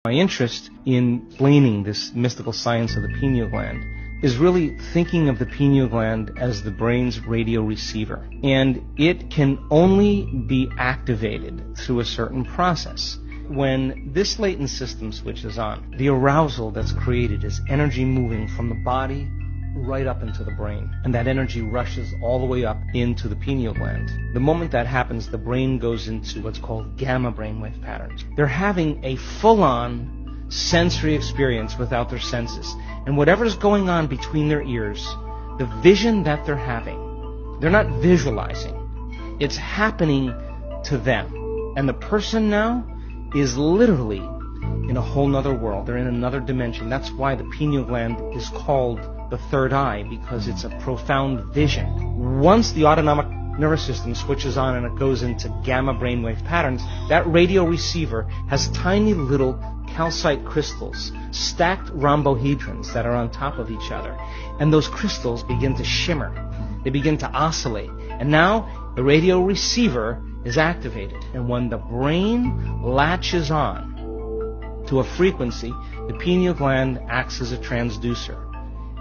My interest in explaining this mystical science of the pineal gland is really thinking of the pineal gland as the brain's radio receiver. And it can only be activated through a certain process. When this latent system switches on, the arousal that's created is energy moving from the body right up into the brain. And that energy rushes all the way up into the pineal gland. The moment that happens, the brain goes into what's called gamma brainwave patterns. They're having a full-on sensory experience without their senses. And whatever's going on between their ears, the vision that they're having, they're not visualizing. It's happening to them. And the person now is literally in a whole nother world. They're in another dimension. That's why the pineal gland is called the third eye, because it's a profound vision. Once the autonomic nervous system switches on and it goes into gamma brainwave patterns, that radio receiver has tiny little calcite crystals, stacked rhombohedrons that are on top of each other. And those crystals begin to shimmer. They begin to oscillate. And now the radio receiver is activated. And when the brain latches on to a frequency, the pineal gland acts as a transducer.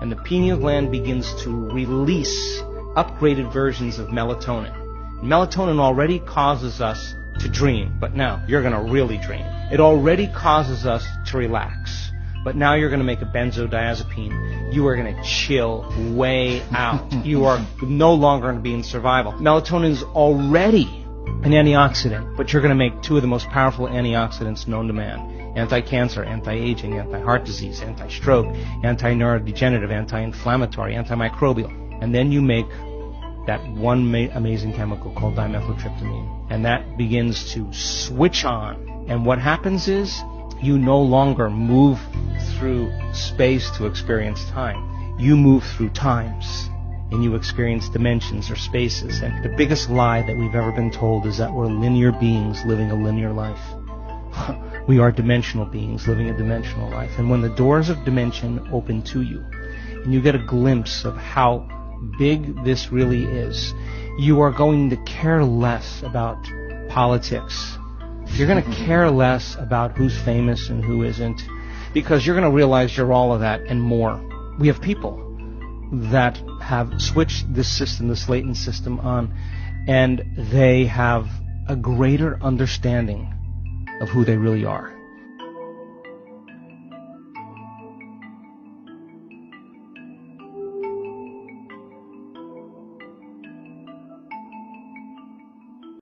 And the pineal gland begins to release upgraded versions of melatonin. Melatonin already causes us to dream, but now you're going to really dream. It already causes us to relax, but now you're going to make a benzodiazepine. You are going to chill way out. You are no longer going to be in survival. Melatonin is already an antioxidant, but you're going to make two of the most powerful antioxidants known to man. Anti-cancer, anti-aging, anti-heart disease, anti-stroke, anti-neurodegenerative, anti-inflammatory, antimicrobial. And then you make that one amazing chemical called dimethyltryptamine. And that begins to switch on. And what happens is you no longer move through space to experience time. You move through times. And you experience dimensions or spaces. And the biggest lie that we've ever been told is that we're linear beings living a linear life. We are dimensional beings living a dimensional life. And when the doors of dimension open to you, and you get a glimpse of how big this really is, you are going to care less about politics. You're going to care less about who's famous and who isn't, because you're going to realize you're all of that and more. We have people that have switched this system, this latent system on, and they have a greater understanding of who they really are.